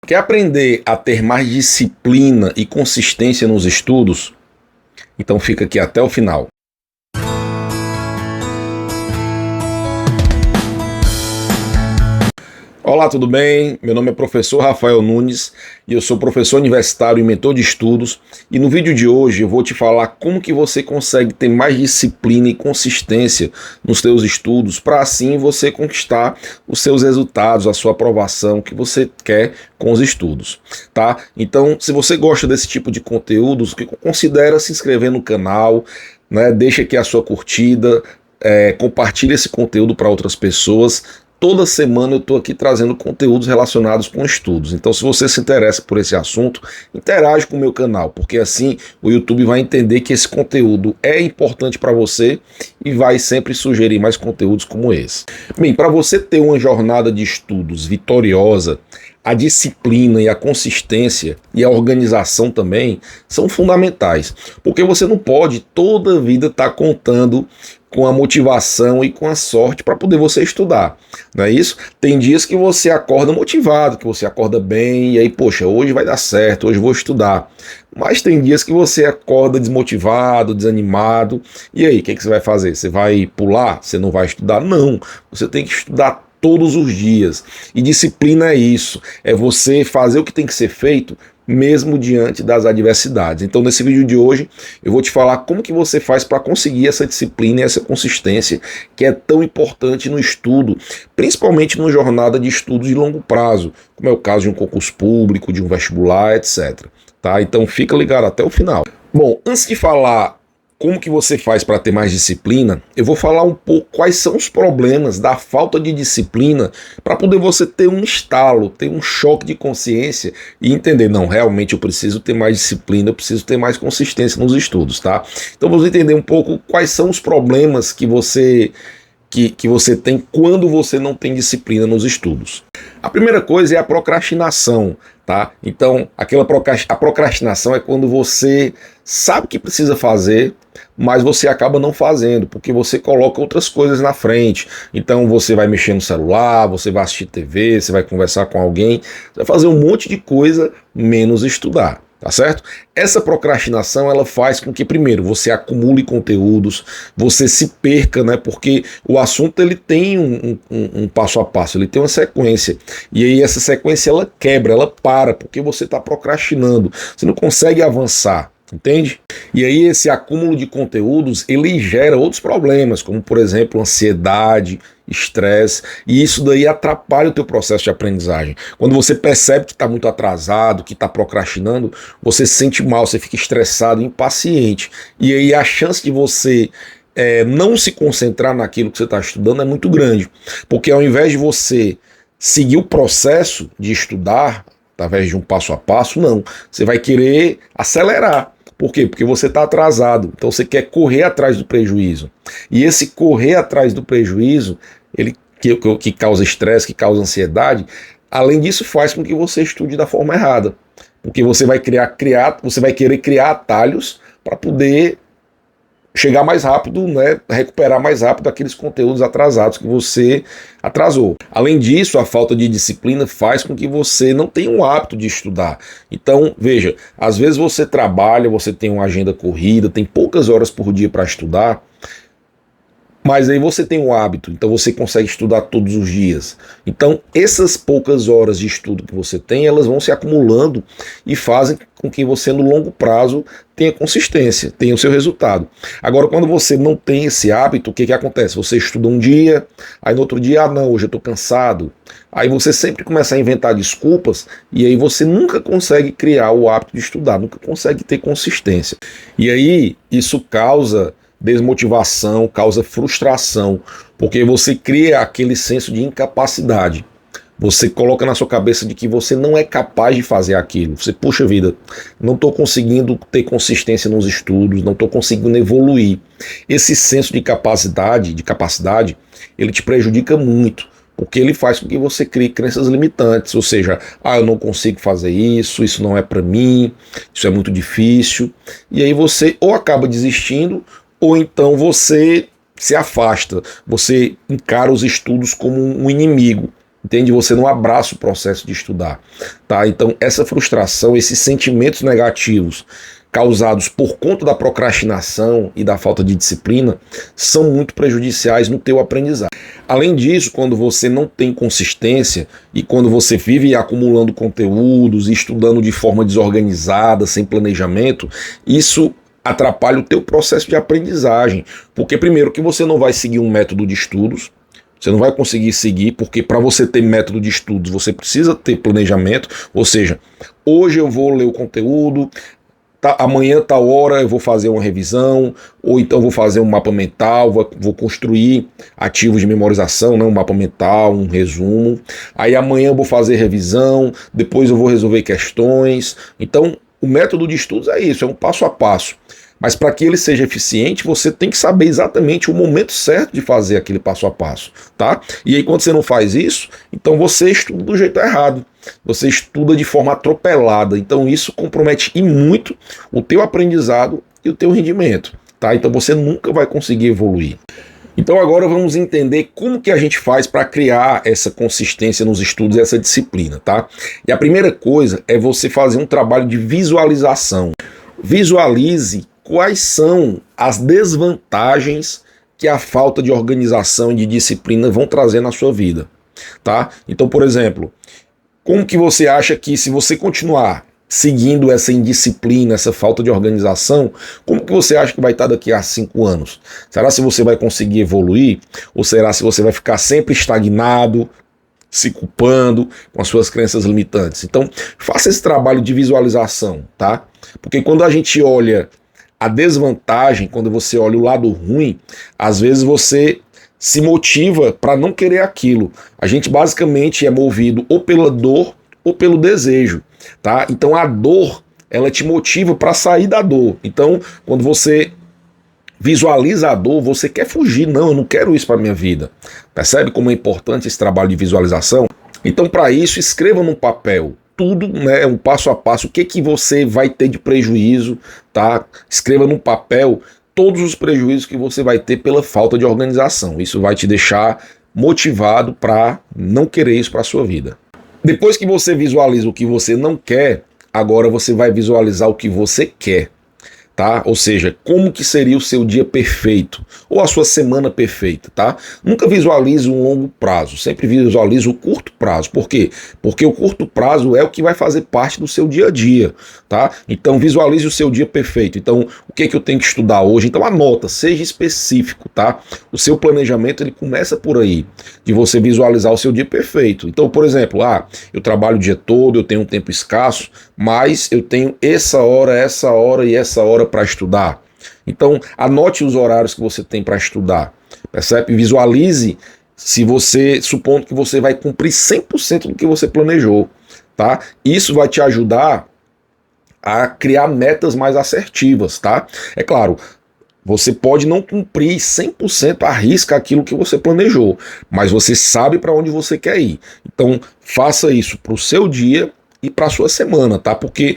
Quer aprender a ter mais disciplina e consistência nos estudos? Então fica aqui até o final. Olá, tudo bem? Meu nome é professor Rafael Nunes e eu sou professor universitário e mentor de estudos, e no vídeo de hoje eu vou te falar como que você consegue ter mais disciplina e consistência nos seus estudos para assim você conquistar os seus resultados, a sua aprovação que você quer com os estudos, tá? Então, se você gosta desse tipo de conteúdos, considera se inscrever no canal, né? Deixa aqui a sua curtida, compartilha esse conteúdo para outras pessoas. Toda semana eu estou aqui trazendo conteúdos relacionados com estudos. Então, se você se interessa por esse assunto, interage com o meu canal, porque assim o YouTube vai entender que esse conteúdo é importante para você e vai sempre sugerir mais conteúdos como esse. Bem, para você ter uma jornada de estudos vitoriosa, a disciplina e a consistência e a organização também são fundamentais, porque você não pode toda a vida estar contando com a motivação e com a sorte para poder você estudar, não é isso? Tem dias que você acorda motivado, que você acorda bem, e aí, poxa, hoje vai dar certo, hoje vou estudar. Mas tem dias que você acorda desmotivado, desanimado, e aí, o que você vai fazer? Você vai pular? Você não vai estudar? Não, você tem que estudar todos os dias. E disciplina é isso, é você fazer o que tem que ser feito, mesmo diante das adversidades. Então, nesse vídeo de hoje, eu vou te falar como que você faz para conseguir essa disciplina e essa consistência que é tão importante no estudo, principalmente numa jornada de estudos de longo prazo, como é o caso de um concurso público, de um vestibular, etc. Tá? Então, fica ligado até o final. Bom, antes de falar como que você faz para ter mais disciplina, eu vou falar um pouco quais são os problemas da falta de disciplina para poder você ter um estalo, ter um choque de consciência e entender, não, realmente eu preciso ter mais disciplina, eu preciso ter mais consistência nos estudos, tá? Então vamos entender um pouco quais são os problemas que você tem quando você não tem disciplina nos estudos. A primeira coisa é a procrastinação, tá? Então, a procrastinação é quando você sabe que precisa fazer, mas você acaba não fazendo, porque você coloca outras coisas na frente. Então você vai mexer no celular, você vai assistir TV, você vai conversar com alguém, você vai fazer um monte de coisa, menos estudar. Tá certo? Essa procrastinação ela faz com que primeiro você acumule conteúdos, você se perca, né? Porque o assunto ele tem um passo a passo, ele tem uma sequência, e aí essa sequência ela quebra, ela para, porque você está procrastinando, você não consegue avançar. Entende? E aí esse acúmulo de conteúdos, ele gera outros problemas, como por exemplo ansiedade, estresse, e isso daí atrapalha o teu processo de aprendizagem. Quando você percebe que está muito atrasado, que está procrastinando, você se sente mal, você fica estressado, impaciente, e aí a chance de você não se concentrar naquilo que você está estudando é muito grande, porque ao invés de você seguir o processo de estudar, através de um passo a passo, não, você vai querer acelerar. Por quê? Porque você está atrasado, então você quer correr atrás do prejuízo. E esse correr atrás do prejuízo, ele que causa estresse, que causa ansiedade, além disso faz com que você estude da forma errada. Porque você vai você vai querer criar atalhos para poder chegar mais rápido, né, recuperar mais rápido aqueles conteúdos atrasados que você atrasou. Além disso, a falta de disciplina faz com que você não tenha um hábito de estudar. Então, veja, às vezes você trabalha, você tem uma agenda corrida, tem poucas horas por dia para estudar, mas aí você tem um hábito, então você consegue estudar todos os dias. Então essas poucas horas de estudo que você tem, elas vão se acumulando e fazem com que você no longo prazo tenha consistência, tenha o seu resultado. Agora, quando você não tem esse hábito, o que acontece? Você estuda um dia, aí no outro dia, não, hoje eu estou cansado. Aí você sempre começa a inventar desculpas e aí você nunca consegue criar o hábito de estudar, nunca consegue ter consistência. E aí isso causa desmotivação, causa frustração, porque você cria aquele senso de incapacidade. Você coloca na sua cabeça de que você não é capaz de fazer aquilo. Você, puxa vida, não estou conseguindo ter consistência nos estudos, não estou conseguindo evoluir. Esse senso de capacidade, ele te prejudica muito, porque ele faz com que você crie crenças limitantes, ou seja, eu não consigo fazer isso não é para mim, isso é muito difícil, e aí você ou acaba desistindo, ou então você se afasta, você encara os estudos como um inimigo, entende? Você não abraça o processo de estudar, tá? Então essa frustração, esses sentimentos negativos causados por conta da procrastinação e da falta de disciplina são muito prejudiciais no teu aprendizado. Além disso, quando você não tem consistência e quando você vive acumulando conteúdos e estudando de forma desorganizada, sem planejamento, isso atrapalha o teu processo de aprendizagem, porque primeiro que você não vai seguir um método de estudos, você não vai conseguir seguir, porque para você ter método de estudos, você precisa ter planejamento, ou seja, hoje eu vou ler o conteúdo, amanhã, tal hora, eu vou fazer uma revisão, ou então vou fazer um mapa mental, vou construir ativos de memorização, né, um mapa mental, um resumo. Aí amanhã eu vou fazer revisão, depois eu vou resolver questões. Então, o método de estudos é isso, é um passo a passo. Mas para que ele seja eficiente, você tem que saber exatamente o momento certo de fazer aquele passo a passo, tá? E aí quando você não faz isso, então você estuda do jeito errado. Você estuda de forma atropelada. Então isso compromete e muito o teu aprendizado e o teu rendimento, tá? Então você nunca vai conseguir evoluir. Então agora vamos entender como que a gente faz para criar essa consistência nos estudos e essa disciplina, tá? E a primeira coisa é você fazer um trabalho de visualização. Visualize quais são as desvantagens que a falta de organização e de disciplina vão trazer na sua vida, tá? Então, por exemplo, como que você acha que se você continuar seguindo essa indisciplina, essa falta de organização, como que você acha que vai estar daqui a 5 anos? Será se você vai conseguir evoluir? Ou será se você vai ficar sempre estagnado, se culpando com as suas crenças limitantes? Então, faça esse trabalho de visualização, tá? Porque quando a gente olha a desvantagem, quando você olha o lado ruim, às vezes você se motiva para não querer aquilo. A gente basicamente é movido ou pela dor ou pelo desejo, tá? Então a dor, ela te motiva para sair da dor. Então, quando você visualiza a dor, você quer fugir. Não, eu não quero isso para minha vida. Percebe como é importante esse trabalho de visualização? Então, para isso, escreva num papel tudo, né, um passo a passo, o que que você vai ter de prejuízo, tá? Escreva num papel todos os prejuízos que você vai ter pela falta de organização. Isso vai te deixar motivado para não querer isso para a sua vida. Depois que você visualiza o que você não quer, agora você vai visualizar o que você quer, tá? Ou seja, como que seria o seu dia perfeito ou a sua semana perfeita, tá? Nunca visualize um longo prazo, sempre visualize o curto prazo. Por quê? Porque o curto prazo é o que vai fazer parte do seu dia a dia, tá? Então visualize o seu dia perfeito. Então, o que é que eu tenho que estudar hoje? Então anota, seja específico, tá? O seu planejamento, ele começa por aí, de você visualizar o seu dia perfeito. Então, por exemplo, eu trabalho o dia todo, eu tenho um tempo escasso, mas eu tenho essa hora e essa hora para estudar. Então, anote os horários que você tem para estudar, percebe? Visualize se você, supondo que você vai cumprir 100% do que você planejou, tá? Isso vai te ajudar a criar metas mais assertivas, tá? É claro, você pode não cumprir 100% à risca aquilo que você planejou, mas você sabe para onde você quer ir. Então, faça isso para o seu dia e para a sua semana, tá? Porque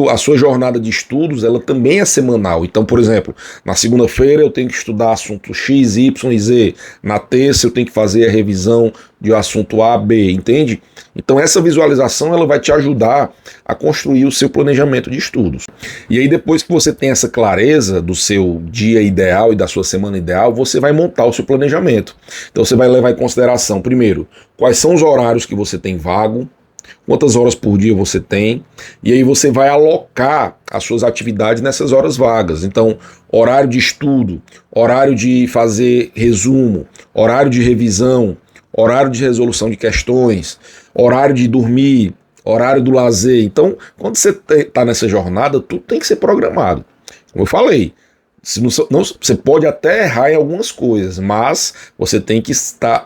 a sua jornada de estudos, ela também é semanal. Então, por exemplo, na segunda-feira eu tenho que estudar assunto X, Y e Z. Na terça eu tenho que fazer a revisão de assunto A, B, entende? Então essa visualização, ela vai te ajudar a construir o seu planejamento de estudos. E aí depois que você tem essa clareza do seu dia ideal e da sua semana ideal, você vai montar o seu planejamento. Então você vai levar em consideração, primeiro, quais são os horários que você tem vago, quantas horas por dia você tem, e aí você vai alocar as suas atividades nessas horas vagas. Então, horário de estudo, horário de fazer resumo, horário de revisão, horário de resolução de questões, horário de dormir, horário do lazer. Então, quando você está nessa jornada, tudo tem que ser programado. Como eu falei, você pode até errar em algumas coisas, mas você tem que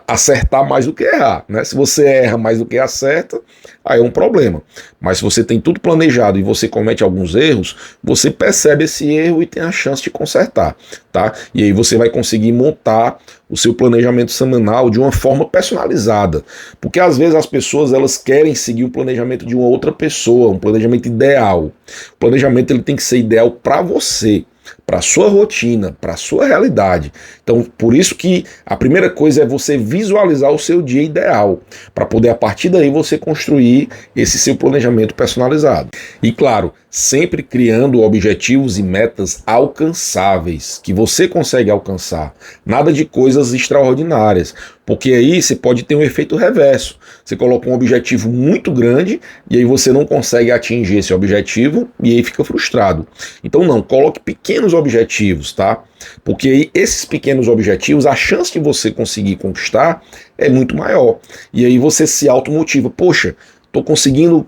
acertar mais do que errar, né? Se você erra mais do que acerta, aí é um problema. Mas se você tem tudo planejado e você comete alguns erros, você percebe esse erro e tem a chance de consertar, tá? E aí você vai conseguir montar o seu planejamento semanal de uma forma personalizada. Porque às vezes as pessoas, elas querem seguir o planejamento de uma outra pessoa, um planejamento ideal. O planejamento, ele tem que ser ideal para você, para a sua rotina, para a sua realidade. Então, por isso que a primeira coisa é você visualizar o seu dia ideal, para poder a partir daí você construir esse seu planejamento personalizado. E claro, sempre criando objetivos e metas alcançáveis, que você consegue alcançar. Nada de coisas extraordinárias, porque aí você pode ter um efeito reverso. Você coloca um objetivo muito grande e aí você não consegue atingir esse objetivo e aí fica frustrado. Então não, coloque pequenos objetivos, tá? Porque aí esses pequenos objetivos, a chance de você conseguir conquistar é muito maior. E aí você se automotiva. Poxa, estou conseguindo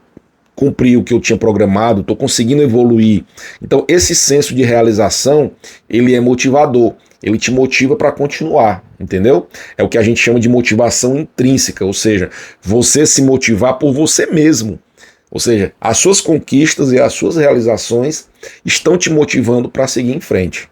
cumprir o que eu tinha programado, estou conseguindo evoluir. Então esse senso de realização, ele é motivador. Ele te motiva para continuar, entendeu? É o que a gente chama de motivação intrínseca, ou seja, você se motivar por você mesmo. Ou seja, as suas conquistas e as suas realizações estão te motivando para seguir em frente.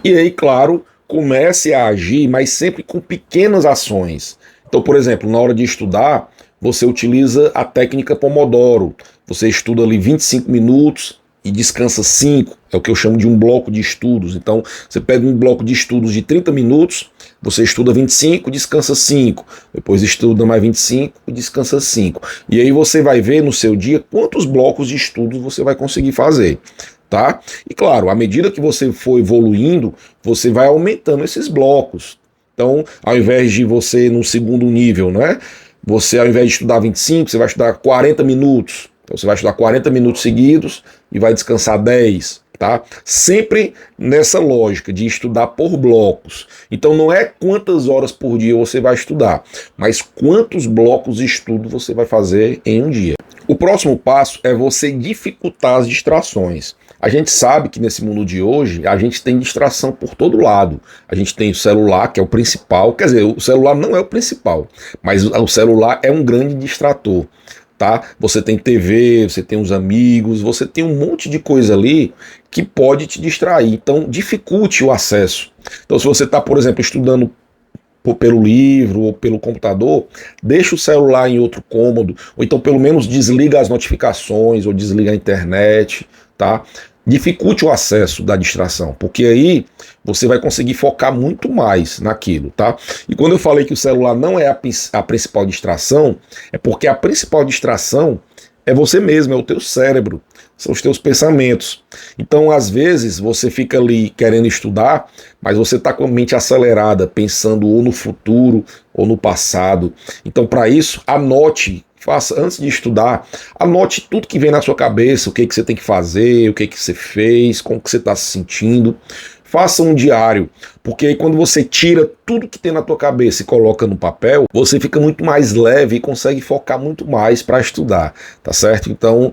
E aí, claro, comece a agir, mas sempre com pequenas ações. Então, por exemplo, na hora de estudar, você utiliza a técnica Pomodoro. Você estuda ali 25 minutos e descansa 5, é o que eu chamo de um bloco de estudos. Então, você pega um bloco de estudos de 30 minutos, você estuda 25, descansa 5, depois estuda mais 25 e descansa 5. E aí você vai ver no seu dia quantos blocos de estudos você vai conseguir fazer, tá? E claro, à medida que você for evoluindo, você vai aumentando esses blocos. Então, ao invés de você no segundo nível, né? Você, ao invés de estudar 25, você vai estudar 40 minutos. Então você vai estudar 40 minutos seguidos e vai descansar 10, tá? Sempre nessa lógica de estudar por blocos. Então não é quantas horas por dia você vai estudar, mas quantos blocos de estudo você vai fazer em um dia. O próximo passo é você dificultar as distrações. A gente sabe que nesse mundo de hoje a gente tem distração por todo lado. A gente tem o celular, que é o principal, quer dizer, o celular não é o principal, mas o celular é um grande distrator. Tá? Você tem TV, você tem os amigos, você tem um monte de coisa ali que pode te distrair. Então, dificulte o acesso. Então, se você está, por exemplo, estudando pelo livro ou pelo computador, deixa o celular em outro cômodo, ou então pelo menos desliga as notificações ou desliga a internet, tá? Dificulte o acesso da distração, porque aí você vai conseguir focar muito mais naquilo, tá? E quando eu falei que o celular não é a principal distração, é porque a principal distração é você mesmo, é o teu cérebro, são os teus pensamentos. Então, às vezes, você fica ali querendo estudar, mas você está com a mente acelerada, pensando ou no futuro ou no passado. Então, para isso, anote. Faça, antes de estudar, anote tudo que vem na sua cabeça, o que você tem que fazer, o que você fez, como que você está se sentindo. Faça um diário, porque aí quando você tira tudo que tem na tua cabeça e coloca no papel, você fica muito mais leve e consegue focar muito mais para estudar, tá certo? Então,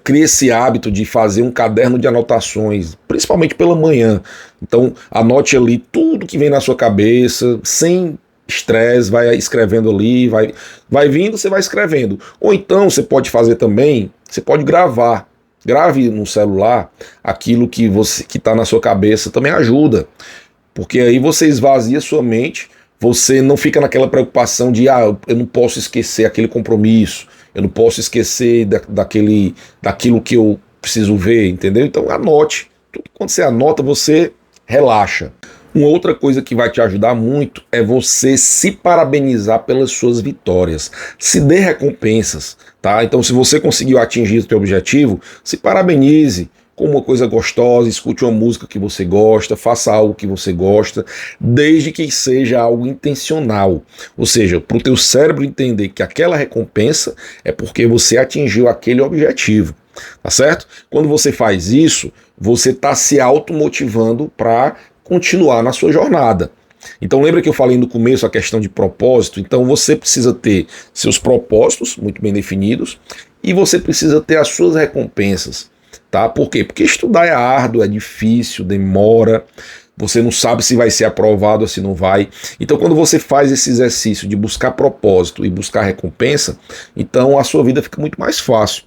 crie esse hábito de fazer um caderno de anotações, principalmente pela manhã. Então, anote ali tudo que vem na sua cabeça, sem estresse, vai escrevendo ali, vai vindo, você vai escrevendo. Ou então você pode fazer também, você pode gravar. Grave no celular aquilo que está na sua cabeça, também ajuda. Porque aí você esvazia sua mente, você não fica naquela preocupação de eu não posso esquecer aquele compromisso, eu não posso esquecer daquilo que eu preciso ver, entendeu? Então anote. Quando você anota, você relaxa. Uma outra coisa que vai te ajudar muito é você se parabenizar pelas suas vitórias. Se dê recompensas, tá? Então, se você conseguiu atingir o seu objetivo, se parabenize com uma coisa gostosa, escute uma música que você gosta, faça algo que você gosta, desde que seja algo intencional. Ou seja, para o teu cérebro entender que aquela recompensa é porque você atingiu aquele objetivo. Tá certo? Quando você faz isso, você está se automotivando para continuar na sua jornada. Então lembra que eu falei no começo a questão de propósito? Então você precisa ter seus propósitos muito bem definidos e você precisa ter as suas recompensas, tá? Por quê? Porque estudar é árduo, é difícil, demora, você não sabe se vai ser aprovado ou se não vai. Então quando você faz esse exercício de buscar propósito e buscar recompensa, então a sua vida fica muito mais fácil.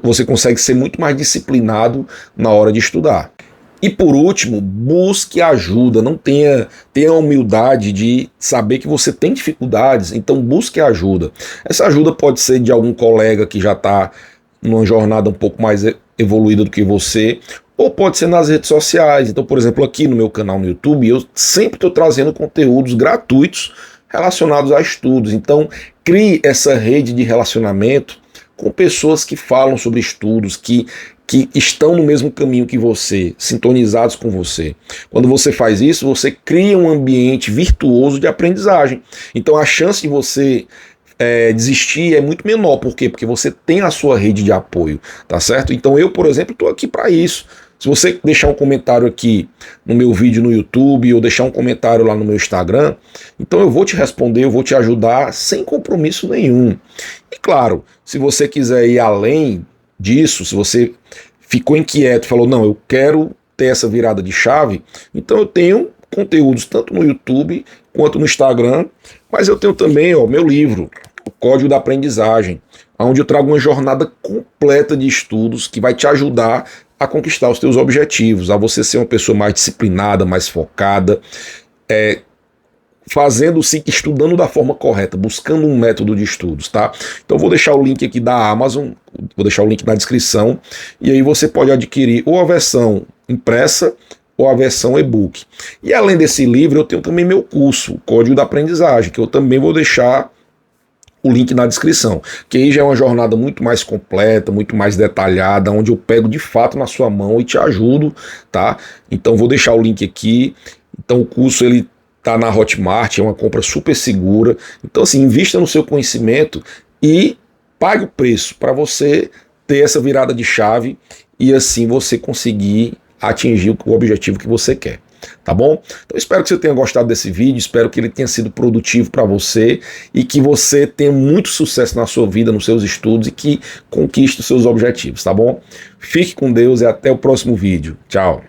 Você consegue ser muito mais disciplinado na hora de estudar. E por último, busque ajuda, não tenha a humildade de saber que você tem dificuldades, então busque ajuda. Essa ajuda pode ser de algum colega que já está numa jornada um pouco mais evoluída do que você, ou pode ser nas redes sociais. Então, por exemplo, aqui no meu canal no YouTube, eu sempre estou trazendo conteúdos gratuitos relacionados a estudos. Então, crie essa rede de relacionamento com pessoas que falam sobre estudos, que estão no mesmo caminho que você, sintonizados com você. Quando você faz isso, você cria um ambiente virtuoso de aprendizagem. Então a chance de você desistir é muito menor. Por quê? Porque você tem a sua rede de apoio, tá certo? Então eu, por exemplo, estou aqui para isso. Se você deixar um comentário aqui no meu vídeo no YouTube ou deixar um comentário lá no meu Instagram, então eu vou te responder, eu vou te ajudar sem compromisso nenhum. E claro, se você quiser ir além disso, se você ficou inquieto, falou, não, eu quero ter essa virada de chave, então eu tenho conteúdos tanto no YouTube quanto no Instagram, mas eu tenho também meu livro, O Código da Aprendizagem, onde eu trago uma jornada completa de estudos que vai te ajudar a conquistar os teus objetivos, a você ser uma pessoa mais disciplinada, mais focada, estudando da forma correta, buscando um método de estudos, tá? Então vou deixar o link aqui da Amazon, vou deixar o link na descrição, e aí você pode adquirir ou a versão impressa ou a versão e-book. E além desse livro, eu tenho também meu curso, o Código da Aprendizagem, que eu também vou deixar o link na descrição, que aí já é uma jornada muito mais completa, muito mais detalhada, onde eu pego de fato na sua mão e te ajudo, tá? Então vou deixar o link aqui. Então o curso ele tá na Hotmart, é uma compra super segura. Então assim, invista no seu conhecimento e pague o preço para você ter essa virada de chave e assim você conseguir atingir o objetivo que você quer. Tá bom? Então espero que você tenha gostado desse vídeo, espero que ele tenha sido produtivo para você e que você tenha muito sucesso na sua vida, nos seus estudos e que conquiste os seus objetivos, tá bom? Fique com Deus e até o próximo vídeo. Tchau!